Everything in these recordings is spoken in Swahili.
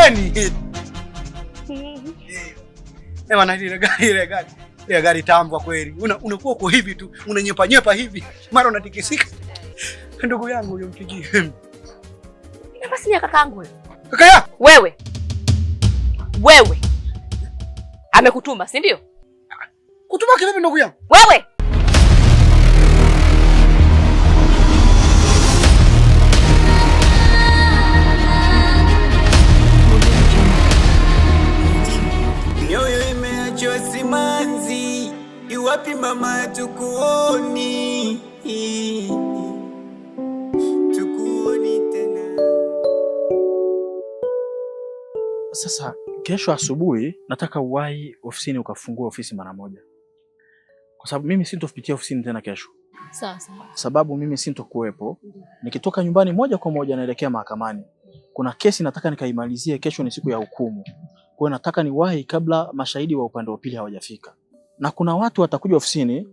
Nipeni. Bwana ile gari tambwa kweli. Unakuwa uko hivi tu, unanyepa hivi. Mara unatikisika. Ndugu yangu huyo mpigie. Ina basi ni kakaangu wewe. Kaka ya? Wewe. Amekutuma, si ndio? Kutuma kivipi ndugu yangu? Wewe. Nyoyo imeachwa simanzi, iwapi mama tukuoni? Tukuoni tena. Sasa kesho asubuhi nataka uwahi ofisini ukafungua ofisi mara moja. Kwa sababu mimi sintopitia ofisini tena kesho. Sawa. Sababu mimi sintokuwepo. Nikitoka nyumbani moja kwa moja naelekea mahakamani. Kuna kesi nataka nikaimalizie kesho, ni siku ya hukumu. Kwa hiyo nataka niwahi kabla mashahidi wa upande wa pili hawajafika. Na kuna watu watakuja ofisini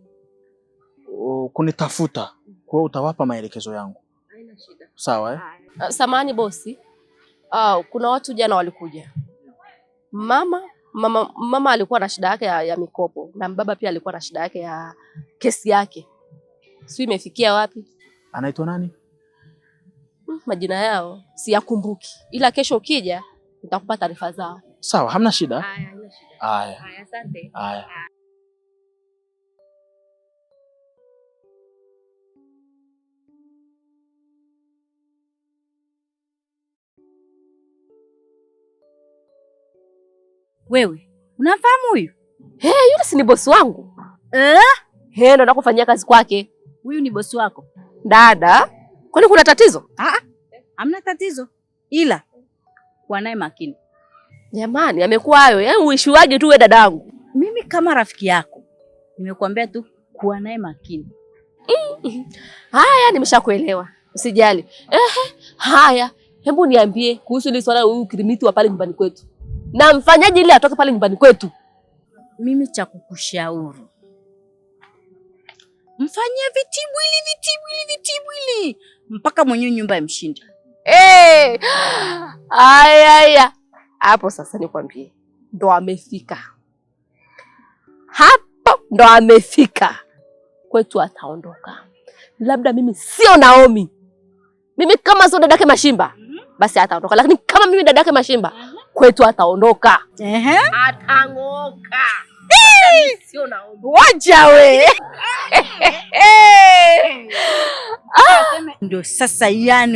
kunitafuta. Kwa hiyo utawapa maelekezo yangu. Haina shida. Sawa eh? Samahani bosi. Kuna watu jana walikuja. Mama alikuwa na shida yake ya mikopo na baba pia alikuwa na shida yake ya kesi yake. Sio imefikia wapi? Anaitwa nani? Majina yao siyakumbuki. Ila kesho ukija nitakupa taarifa zao. Sawa, hamna shida. Haya, hamna shida. Haya, asante. Haya. Wewe, unafahamu huyu? Yule si ni bosi wangu. Ndo nakufanyia kazi kwake. Huyu ni bosi wako? Dada, kwani kuna tatizo? Hamna tatizo. Ila kuwa naye makini. Jamani, amekuwa hayo. Yaani uishiwaje tu wewe dadangu? Mimi kama rafiki yako nimekuambia tu kuwa naye makini. Haya, nimeshakuelewa. Usijali. Haya, hebu niambie kuhusu ile swala huyu Kirimiti wa pale nyumbani kwetu. Na mfanyaje ili atoke pale nyumbani kwetu? Mimi cha kukushauri, mfanyie vitibwili mpaka mwenyewe nyumba imshinde. Aya. Hapo sasa nikwambie. Ndo amefika. Hapo ndo amefika. Kwetu ataondoka. Labda mimi sio Naomi. Mimi kama sio dadake Mashimba, basi ataondoka. Lakini kama mimi dadake Mashimba, kwetu ataondoka. Atang'oka. Sio Naomi. Wacha we. Ndio sasa, yani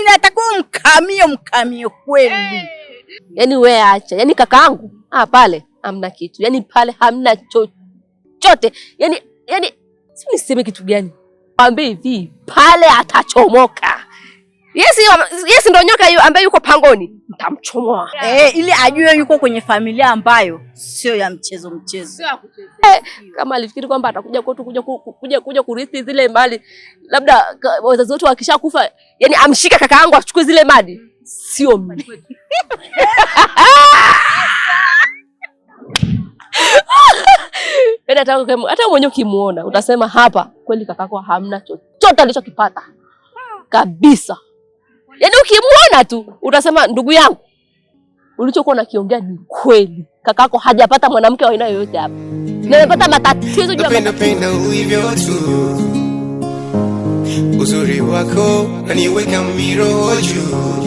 inataka mkamio kweli. Yaani wewe acha. Yaani kakaangu, pale hamna kitu. Yaani pale hamna chochote. Yaani si niseme kitu gani? Ambe hivi, pale atachomoka. Yes ndo nyoka hiyo ambaye yuko pangoni, mtamchomoa. Ili ajue yuko kwenye familia ambayo sio ya mchezo. Sio ya kucheza. Kama alifikiri kwamba atakuja kwetu kuja kurithi zile mali, labda wazazi wote wakishakufa, yani amshika kakaangu achukue zile mali. Sio mimi. Hata mwenyewe ukimuona utasema hapa kweli kakako hamna chochote alichokipata. Kabisa. Yaani ukimuona tu utasema ndugu yangu, ulichokuwa unakiongea ni kweli. Kakako hajapata mwanamke wa aina yoyote hapa. Na amepata matatizo juu ya napenda ulivyo tu. Uzuri wako unaniweka miroho juu.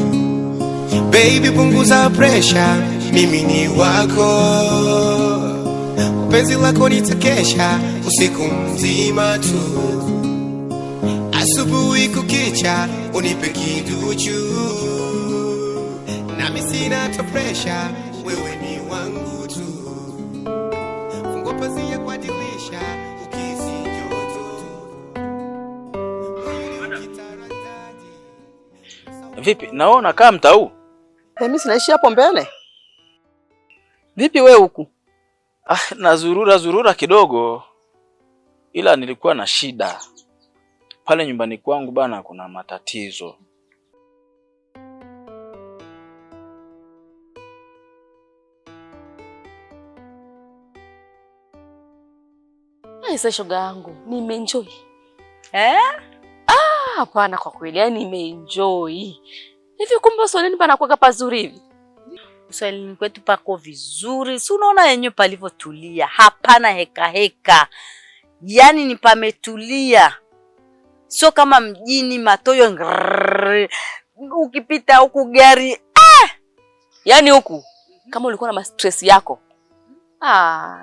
Baby punguza pressure, mimi ni wako. Penzi lako nitakesha usiku mzima tu. Asubuhi kukicha unipe kiduchu. Nami sina ta pressure, wewe ni wangu tu. Fungua pazia kwa dirisha ukisi joto. Vipi? Naona kama mtau. Mimi sinaishi hapo mbele. Vipi wewe huku? Nazurura kidogo. Ila nilikuwa na shida. Pale nyumbani kwangu bana kuna matatizo. Sasa shoga yangu, nimeenjoy. Hapana kwa kweli, yani nimeenjoy. Hivi kumbe swaleni pana kuweka pazuri hivi. Uswahilini kwetu pako vizuri. Si unaona yenyewe palivyotulia. Hapana heka heka. Yaani ni pametulia. Sio kama mjini Matoyo ngrrr, ukipita huku gari. Yaani huku kama ulikuwa na stress yako.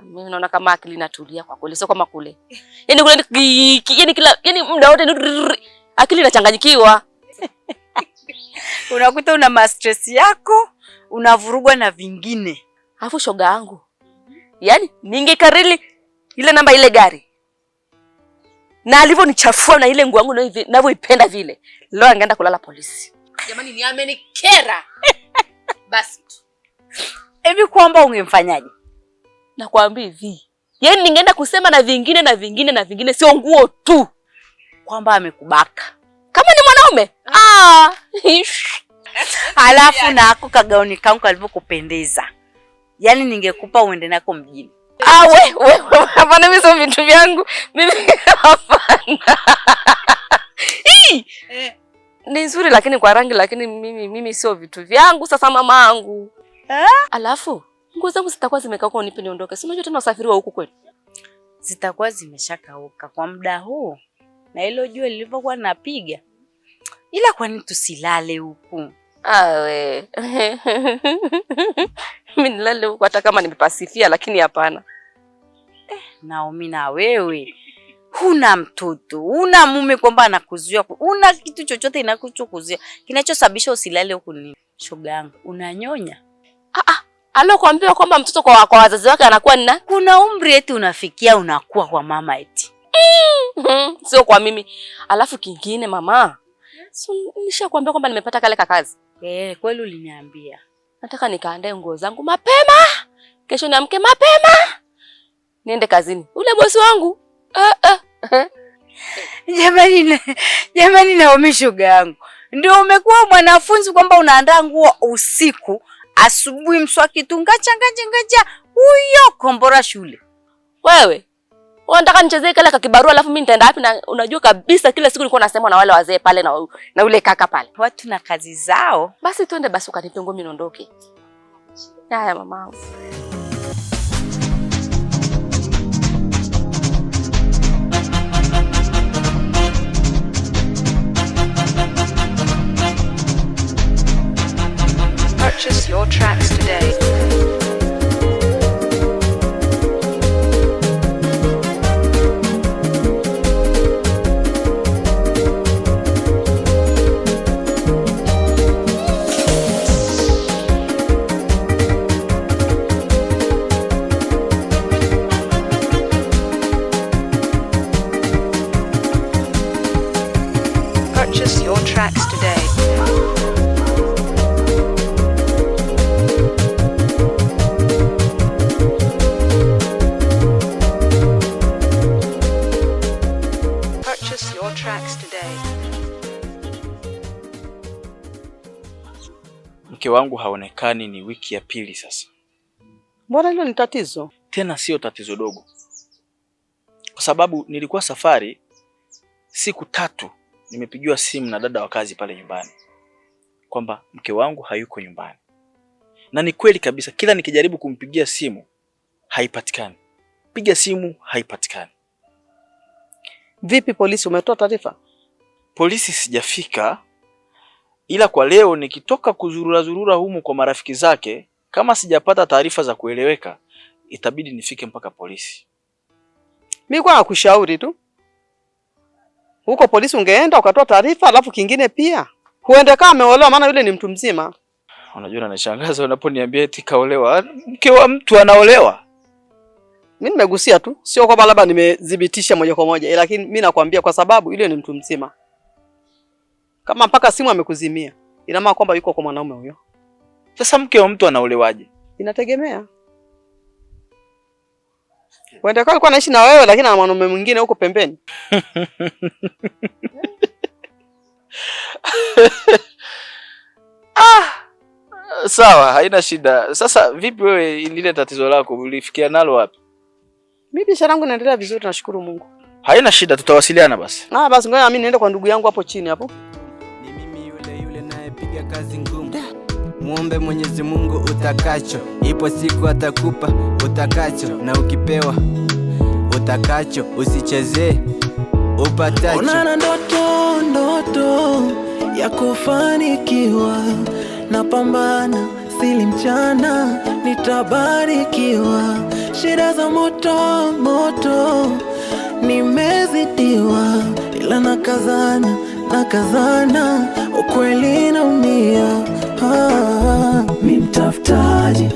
Mimi naona kama akili inatulia kwa kweli, sio kama kule. Yaani kule yaani muda wote akili inachanganyikiwa. Unakuta una stress yako, unavurugwa na vingine. Alafu shoga yangu. Yaani ningekarili ile namba ile gari. Na alivyonichafua na ile nguo yangu ninavyoipenda vile. Leo angeenda kulala polisi. Jamani ni amenikera. Basi tu. Hivi kwamba ungemfanyaje? Nakwambia hivi. Yaani ningeenda kusema na vingine sio nguo tu. Kwamba amekubaka. Kama ni mwanaume? Halafu na ako kagauni kangu kalivyokupendeza. Yaani ningekupa uende nako mjini. We, hapana mimi sio vitu vyangu. Mimi hapana. Ni nzuri lakini kwa rangi, lakini mimi sio vitu vyangu sasa mamangu. Alafu nguo zangu zitakuwa zimekauka unipe niondoke. Si unajua tena usafiri wa huku kweli. Zitakuwa zimeshakauka kwa muda huu. Na hilo jua lilivyokuwa napiga. Ila kwa nini tusilale huku? We. Mimi nilale huku hata kama nimepasifia, lakini hapana. Naomi na wewe. Huna mtoto, huna mume kwamba anakuzuia, huna kitu chochote inakuchokuzuia. Kinachosababisha usilale huku ni shoga yangu. Unanyonya? Alokuambia kwamba mtoto kwa wazazi wake anakuwa nina? Kuna umri eti unafikia unakuwa kwa mama eti. Sio kwa mimi. Alafu kingine mama. So, nishakwambia kwamba nimepata kale kakazi. Kweli uliniambia. Nataka nikaandae nguo zangu mapema. Kesho niamke mapema. Niende kazini. Ule bosi wangu. Jamani Naomi shoga yangu. Ndio umekuwa mwanafunzi kwamba unaandaa nguo usiku, asubuhi mswaki tu ngacha. Huyo kombora shule. Wewe unataka nichezee kale kakibarua alafu mimi nitaenda wapi? Na unajua kabisa kila siku nilikuwa nasema na wale wazee pale na ule kaka pale. Watu na kazi zao. Basi twende basi ukanipe nguo mimi niondoke. Haya mama. Purchase your tracks today. Purchase your tracks today. Mke wangu haonekani ni wiki ya pili sasa. Mbona hilo ni tatizo? Tena sio tatizo dogo. Kwa sababu nilikuwa safari siku 3 nimepigiwa simu na dada wa kazi pale nyumbani kwamba mke wangu hayuko nyumbani. Na ni kweli kabisa, kila nikijaribu kumpigia simu haipatikani. Piga simu haipatikani. Vipi polisi umetoa taarifa? Polisi sijafika, ila kwa leo nikitoka kuzurura humu kwa marafiki zake, kama sijapata taarifa za kueleweka, itabidi nifike mpaka polisi. Mimi kwa nakushauri tu. Huko polisi ungeenda ukatoa taarifa, alafu kingine pia huende kama ameolewa, maana yule ni mtu mzima. Unajua nashangaza unaponiambia eti kaolewa. Mke wa mtu anaolewa. Mimi nimegusia tu, sio kwamba labda nimedhibitisha moja kwa moja, lakini mimi nakwambia kwa sababu yule ni mtu mzima. Kama mpaka simu amekuzimia, ina maana kwamba yuko kwa mwanaume huyo. Sasa mke wa mtu anaolewaje? Inategemea. Wende kwa alikuwa anaishi na wewe lakini ana mwanaume mwingine huko pembeni. Sawa, haina shida. Sasa vipi wewe lile tatizo lako ulifikia nalo wapi? Mimi biashara yangu inaendelea vizuri, nashukuru Mungu. Haina shida, tutawasiliana basi. Basi ngoja mimi niende kwa ndugu yangu hapo chini hapo. Ni mimi yule nayepiga kazi ngumu. muombe Mwenyezi Mungu utakacho, ipo siku atakupa utakacho, na ukipewa utakacho usichezee upatacho. Ona ndoto ya kufanikiwa, napambana sili mchana nitabarikiwa, shida za moto nimezidiwa, ila nakazana ukweli naumia. Mi mtafutaji,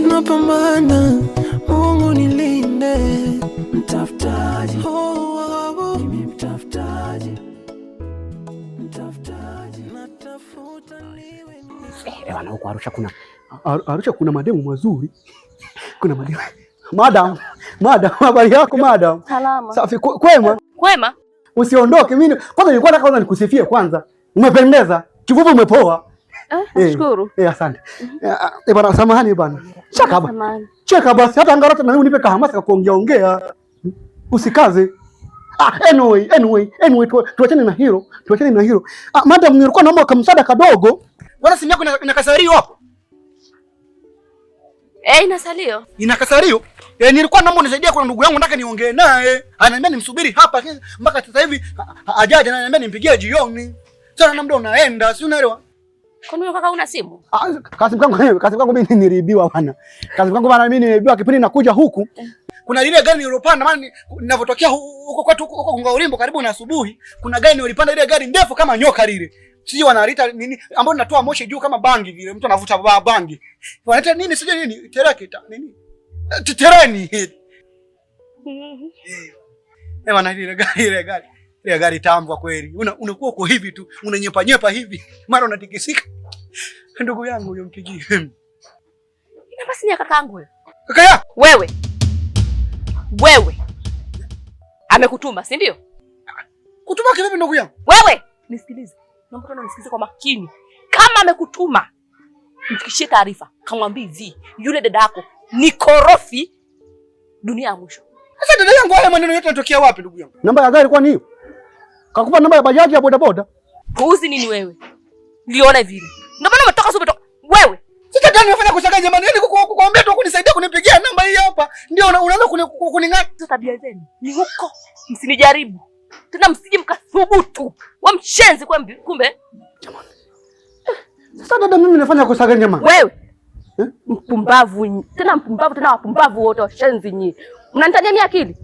napambana, Mungu nilinde, mtafutaji, mimi mtafutaji, natafuta niwe Bwana, huko Arusha kuna mademu mazuri. Kuna mademu. Madam, habari yako madam? Salama. Safi, kwema? Kwema? Usiondoke, mimi kwanza nilikuwa nataka nikusifie kwanza. Umependeza. Kivuvu umepoa. Nashukuru. Asante. Bwana, samahani bwana. Samahani. Cheka basi, hata angalau na unipe kahamasa kwa kuongea. Usikaze. Anyway, tuachane na hilo. Madam, nilikuwa naomba kamsaada kadogo. Wala simu yako ina kasario hapo? Inasalio. Ina kasario? Nilikuwa naomba unisaidie, kuna ndugu yangu nataka niongee naye. Ananiambia nimsubiri hapa mpaka sasa hivi ajaje, ananiambia nimpigie jioni. Sasa na muda unaenda, si unaelewa? Kwani wewe kaka una simu? Kazi yangu mimi niliibiwa bwana. Kazi yangu bwana mimi niliibiwa kipindi nakuja huku. Kuna lile gari nililopanda maana ninavyotokea huko kwetu huko Ngaurimbo karibu na asubuhi, kuna gari nilipanda, ile gari ndefu kama nyoka lile. Sijui wanaita nini ambao linatoa moshi juu kama bangi vile, mtu anavuta bangi. Wanaita nini sijui nini? Terakita nini? Tereni. Bwana, ile gari tambwa kweli. Unakuwa uko hivi tu, unanyepa hivi. Mara unatikisika. Ndugu yangu huyo mpigie. Ina basi ni kakaangu wewe. Kaka yako? Wewe. Amekutuma, si ndio? Kutuma kivipi ndugu yangu? Wewe, nisikilize. Naomba tena nisikilize kwa makini. Kama amekutuma, mfikishie taarifa. Kamwambie hivi, yule dada yako ni korofi dunia ya mwisho. Sasa dada yangu, haya maneno yote yanatokea wapi ndugu yangu? Namba ya gari kwa nini? Kakupa namba ya bajaji ya bodaboda? Kuuzi nini wewe? Niliona vile. Ndio maana umetoka sio wewe. Sasa gani unafanya kusagaja jamani? Yaani kukuambia tu kunisaidia kunipigia namba hii hapa. Ndio unaanza kuning'ata. Tabia zenu ni huko. Msinijaribu. Tena msije mkathubutu. Wa mshenzi kumbe. Jamani. Sasa dada, mimi nafanya kusagaja jamani. Wewe. Mpumbavu. Tena mpumbavu, tena wapumbavu wote washenzi nyinyi. Mnanitania akili?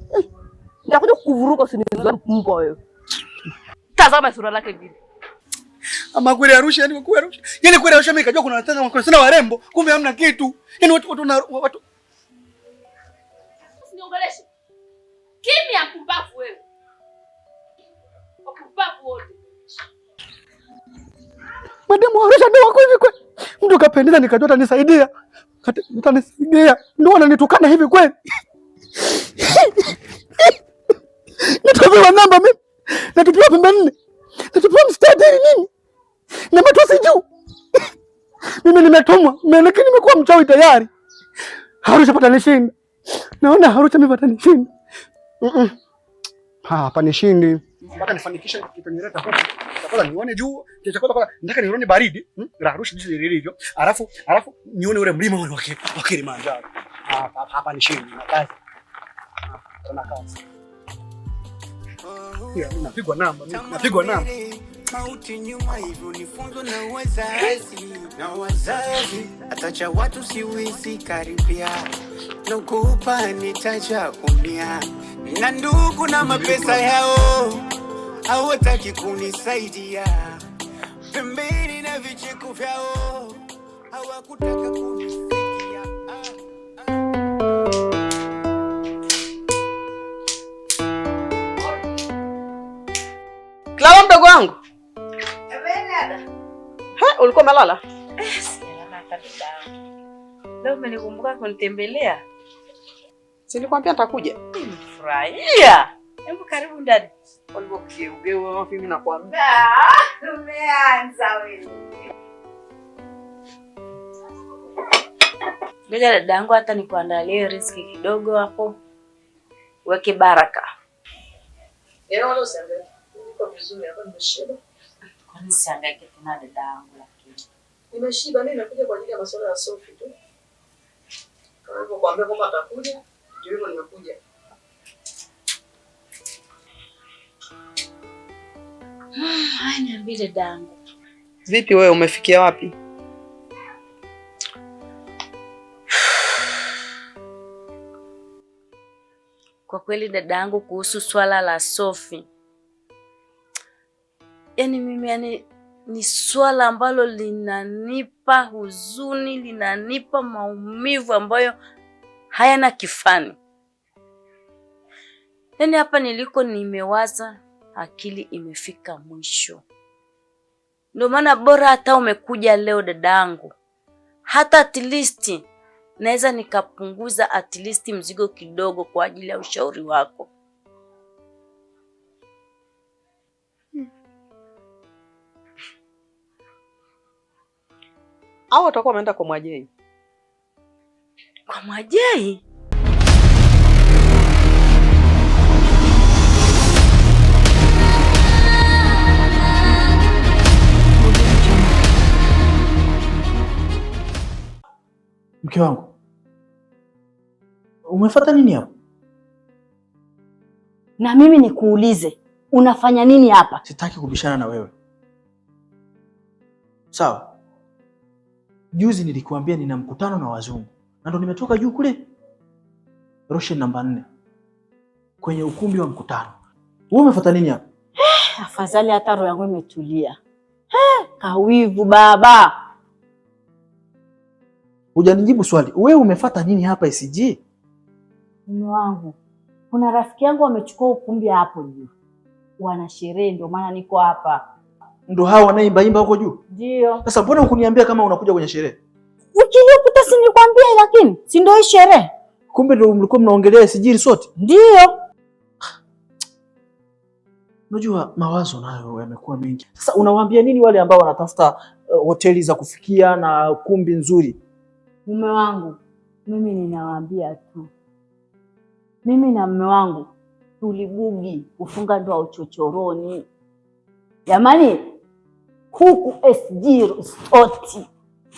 Nitakuja kukuvuruga usinizoe mpumbo wewe. Tazama sura lake vile. Ama kweli Arusha, yani kweli Arusha. Yaani kweli Arusha mimi kajua kuna tena warembo, kumbe hamna kitu. Yaani watu usiniongeleshe. Kimya mpumbavu wewe. Mpumbavu wote. Mademu Arusha ndio wako hivi kweli. Mtu kapendeza nikajua atanisaidia. Atanisaidia. Ndio wananitukana hivi kweli. Nitapewa namba mimi. Natupiwa pembe nne. Natupiwa mstari nini? Na matosi juu. Mimi nimetumwa. Lakini nimekuwa mchawi tayari. Arusha patanishinda. Naona Arusha mimi patanishinda. Hapa nishindi. Mpaka nifanikishe kitu nileta huko. Kwanza nione juu, kwanza nataka nione baridi, Arusha jinsi ilivyo. Alafu nione ule mlima ule wa Kilimanjaro. Hapa nishindi na kazi. Kuna kazi. Napigwa namba. Mauti nyuma hivyo ni funzo na wazazi atacha watu siwezi karibia na kupa nitacha umia na ndugu na mapesa yao hawataki kunisaidia pembeni na vicheko vyao hawakutaka kunisikia. Clara, mdogo wangu. Ulikuwa umelala? Sijalala kabisa. Leo umenikumbuka kunitembelea. Si nilikwambia nitakuja. Nimefurahia. Hebu karibu ndani. Walivyokiugeu mimi nakwambia. Umeanza wewe. Ngoja dadangu hata nikuandalie riziki kidogo hapo. Weke baraka. Niko vizuri hapa, nimeshiba. Kwa nini sihangaike tena dada yangu lakini? Nimeshiba, mimi nimekuja kwa ajili ya masuala ya Sophie tu. Kama nilivyokuambia kwamba atakuja, ndio hivyo nimekuja. Haya, niambie dada yangu. Vipi wewe, umefikia wapi? Kwa kweli dada yangu, kuhusu swala la Sophie, yaani mimi ni swala ambalo linanipa huzuni, linanipa maumivu ambayo hayana kifani. Yaani hapa niliko nimewaza, akili imefika mwisho. Ndio maana bora hata umekuja leo dadangu. Hata at least naweza nikapunguza at least mzigo kidogo kwa ajili ya ushauri wako. Au watakuwa wameenda kwa Mwajei? Kwa Mwajei? Mke wangu, umefuata nini hapo? Na mimi nikuulize, unafanya nini hapa? Sitaki kubishana na wewe. Sawa. Juzi nilikuambia nina mkutano na wazungu. Na ndo nimetoka juu kule Roshen namba 4 kwenye ukumbi wa mkutano. Wewe umefuata nini hapa? Afadhali hata roho yangu imetulia. Kawivu baba. Hujanijibu swali. Wewe umefuata nini hapa ICG? Mume wangu, kuna rafiki yangu amechukua ukumbi hapo juu. Wana sherehe, ndio maana niko hapa. Ndio hao wanaimba huko juu? Ndio. Sasa mbona hukuniambia kama unakuja kwenye sherehe? Wiki iliyopita si nilikwambia, lakini si ndio hii sherehe? Kumbe ndio mlikuwa mnaongelea ICG sote? Ndio. Unajua mawazo nayo yamekuwa mengi. Sasa unawaambia nini wale ambao wanatafuta hoteli za kufikia na kumbi nzuri? Mume wangu, mimi ninawaambia tu, mimi na mume wangu tulibugi kufunga ndoa uchochoroni. Jamani, huku SG Resort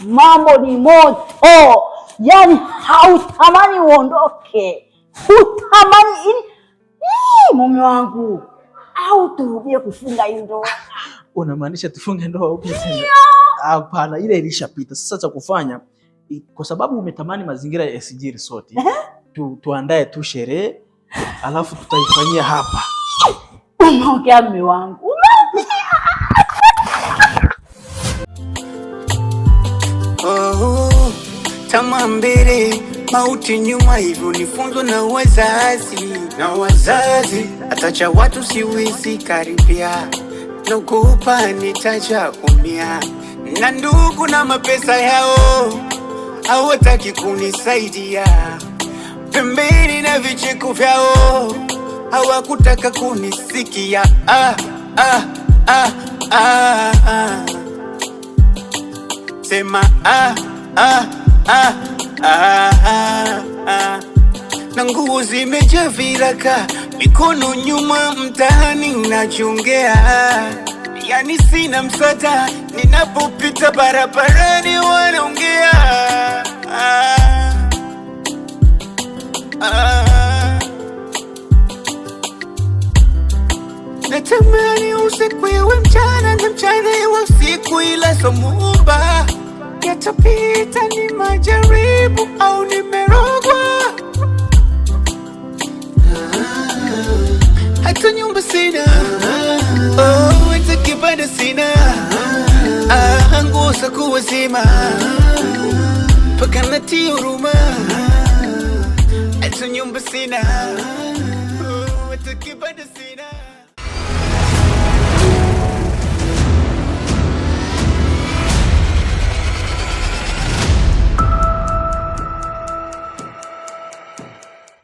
mambo ni moto, yani hautamani uondoke, hutamani mume wangu, au turudie kufunga ndoa. Unamaanisha tufunge ndoa upya tena? Hapana, ile ilishapita. Sasa cha kufanya, kwa sababu umetamani mazingira ya SG Resort, tuandae tu sherehe, alafu tutaifanyia hapa. Umeongea mume wangu. Tamaa mbele, mauti nyuma, hivyo nifunzwa na wazazi. Atacha watu siwezi karibia, naogopa nitaja umia. Na ndugu na mapesa yao hawataki kunisaidia, pembeni na vicheko vyao hawakutaka kunisikia. Sema na nguo zimejaa viraka, mikono nyuma, mtaani nachongea. Yani sina msaada, ninapopita barabarani wanaongea. Natamani usiku iwe mchana na mchana iwe usiku, ila somumba yatapita, ni majaribu au nimerogwa. Hata nyumba sina, hata kibanda sina, nguo za kuwazima mpaka natia huruma. Hata nyumba sina, hata kibanda sina.